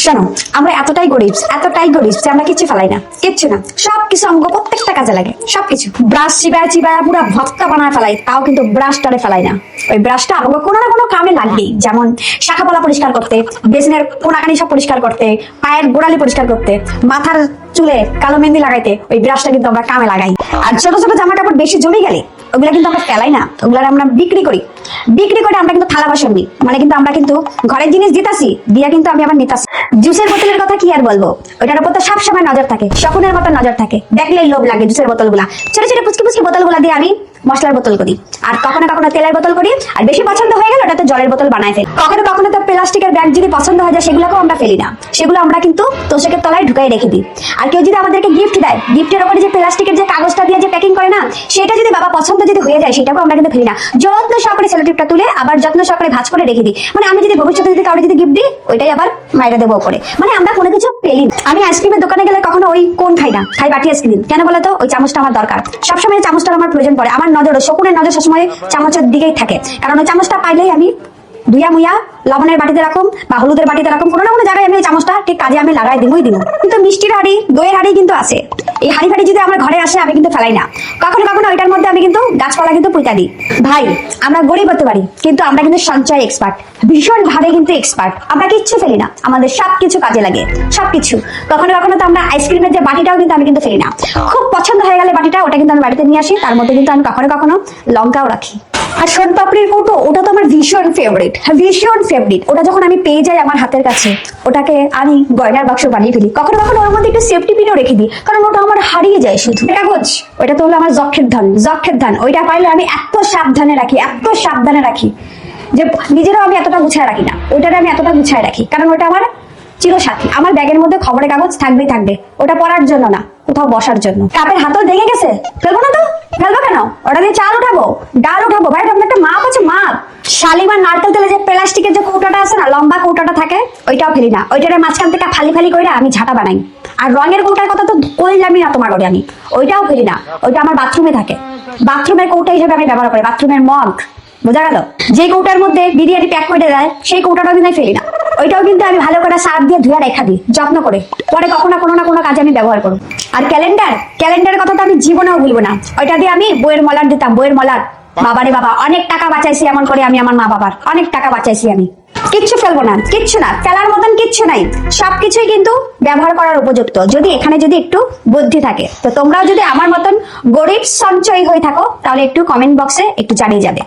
শোনো, আমরা এতটাই গরিব যে আমরা কিছু ফেলাই না, কিচ্ছু না, সবকিছু আমাকে প্রত্যেকটা কাজে লাগে। সবকিছু ব্রাশ চিবায় চিবায় পুরো ভক্তা বানায় ফেলাই, তাও কিন্তু ব্রাশটারে ফেলাই না। ওই ব্রাশটা আমাকে কোনো না কোনো কামে লাগবেই, যেমন শাখাপালা পরিষ্কার করতে, বেসিনের কোনাকানি সব পরিষ্কার করতে, পায়ের গোড়ালি পরিষ্কার করতে, মাথার চুলে কালো মেহেন্দি লাগাইতে ওই ব্রাশটা কিন্তু আমরা কামে লাগাই। আর ছোট ছোট জামা কাপড় বেশি জমে গেলে ওগুলা কিন্তু আমরা ফেলাই না, ওগুলা আমরা বিক্রি করে আমরা কিন্তু থালা বাসন দিই, মানে কিন্তু আমরা কিন্তু ঘরের জিনিস দিতাছি, দিয়া কিন্তু আমি আবার নিতাছি। জুসের বোতলের কথা কি আর বলবো, ওটার উপর তো সবসময় নজর থাকে, শকুনের মতো নজর থাকে, দেখলেই লোভ লাগে। জুসের বোতলগুলা ছোট ছোট পুচকি পুচকি বোতলগুলা দিয়ে আমি মশলার বোতল করি, আর কখনো কখনো তেলের বোতল করি, আর বেশি পছন্দ হয়ে গেল ওটাতে জলের বোতল বানাই ফেলি। কখনো কখনো তো প্লাস্টিকের ব্যাগ যদি পছন্দ হয়ে যায় সেগুলোকেও আমরা ফেলি না, সেগুলো আমরা কিন্তু তোষকের তলায় ঢুকাই রেখে দিই। আর কেউ যদি আমাদেরকে গিফট দেয়, গিফটের উপরে যে প্লাস্টিকের যে কাগজটা দিয়ে যে প্যাকিং করে না, সেটা যদি বাবা পছন্দ যদি হয়ে যায় সেটাকেও আমরা কিন্তু ফেলি না, যত্ন সহকারে সেলোটেপটা তুলে আবার যত্ন সহকারে ভাঁজ করে রেখে দিই। মানে আমি যদি ভবিষ্যতে যদি কাউকে যদি গিফট দিই, ওইটাই আবার মাইরা দেবো করে, মানে আমরা কোনো কিছু ফেলি না। আমি আইসক্রিমের দোকানে গেলে কখনো ওই কোন খাই না, খাই বাটি আইসক্রিম। কেন বলো তো? ওই চামচটা আমার দরকার, সবসময় চামচটার আমার প্রয়োজন পড়ে। আমার নজর, শকুনের নজর সবসময় চামচের দিকেই থাকে, কারণ ওই চামচটা পাইলেই আমি দুইয়া মুইয়া লবণের বাটিতে রাখুন বা হলুদের বাটিতে রাখুন, কোনো না কোনো জায়গায় আমি ওই চামচটা ঠিক কাজে আমি লাগাই দিবই দিব। কিন্তু মিষ্টির হাড়ি, দইয়ের হাড়ি কিন্তু আছে, এই হাড়ি ফাড়ি যদি আমার ঘরে আসে আমি কিন্তু ফেলাই না। কখনো কখনো ওইটার মধ্যে আমি কিন্তু গাছপালা কিন্তু পুঁতা দিই। ভাই, আমরা গরিব হতে পারি কিন্তু আমরা কিন্তু সঞ্চয় এক্সপার্ট, ভীষণ ভাবে কিন্তু এক্সপার্ট। আমরা কিচ্ছু ফেলি না, আমাদের সবকিছু কাজে লাগে, সবকিছু। কখনো কখনো তো আমরা আইসক্রিমের যে বাটিটাও কিন্তু আমি কিন্তু ফেলি না, খুব পছন্দ হয়ে গেলে বাটিটা ওটা কিন্তু আমি বাড়িতে নিয়ে আসি, তার মধ্যে কিন্তু আমি কখনো কখনো লঙ্কাও রাখি। আর সোনপাপড়ির কৌটো, ওটা তো আমার ভীষণ ফেভারিট, ভীষণ ফেভারিট। ওটা যখন আমি পেয়ে যাই আমার হাতের কাছে, ওটাকে আমি গয়নার বাক্স বানিয়ে ফেলি। কখনো কখনো ওর মধ্যে একটু সেফটি পিনও রেখে দিই, কারণ ওটা আমার হারিয়ে যায় শুধু। কাগজ, ওটা তো হলো আমার যক্ষের ধন, যক্ষের ধন। ওইটা পাইলে আমি এত সাবধানে রাখি, এত সাবধানে রাখি যে নিজেরাও আমি এতটা গুছায় রাখি না, ওইটারে আমি এতটা গুছায় রাখি, কারণ ওটা আমার চিরসাথী। আমার ব্যাগের মধ্যে খবরের কাগজ থাকবেই থাকবে, ওটা পড়ার জন্য না, কোথাও বসার জন্য। কাপের হাতল ভেঙে গেছে, ফেলবো না তো? ফেলবো কেন? ওটা দিয়ে চাল উঠাবো, ডাল উঠাবো। ভাই, আপনার একটা মাপ আছে, মাপ। শালিমার নারকেল তেলে যে প্লাস্টিকের যে কৌটাটা আছে না, লম্বা কৌটাটা থাকে, ওইটাও ফেলি না। ওইটারে মাঝখান থেকে ফালি ফালি করে আমি ঝাঁটা বানাই। আর রঙের কৌটার কথা তো কইলামই না তোমার ঘরে, আমি ওইটাও ফেলি না। ওইটা আমার বাথরুমে থাকে, বাথরুমের কৌটা হিসেবে আমি ব্যবহার করি, বাথরুমের মগ। বোঝা গেল? যে কৌটার মধ্যে বিরিয়ানি প্যাক করে দেয় সেই কৌটাটাও কিন্তু আমি ফেলি না, ওইটাও কিন্তু আমি ভালো করে সার্ফ দিয়ে ধুয়ে রেখা দিই, যত্ন করে। পরে কখনো কোনো না কোনো কাজে আমি ব্যবহার করব। আর ক্যালেন্ডারের কথা তো আমি জীবনেও ভুলবো না। ওইটা দিয়ে আমি বইয়ের মলার দিতাম, বইয়ের মলার। বাবারে বাবা, অনেক টাকা বাঁচাইছি এমন করে আমি, আমার মা বাবার অনেক টাকা বাঁচাইছি আমি। কিচ্ছু ফেলবো না, কিচ্ছু না, ফেলার মতন কিচ্ছু নাই। সবকিছুই কিন্তু ব্যবহার করার উপযুক্ত, যদি এখানে যদি একটু বুদ্ধি থাকে। তো তোমরাও যদি আমার মতন গরিব সঞ্চয়ী হয়ে থাকো, তাহলে একটু কমেন্ট বক্সে একটু জানিয়ে যাবে।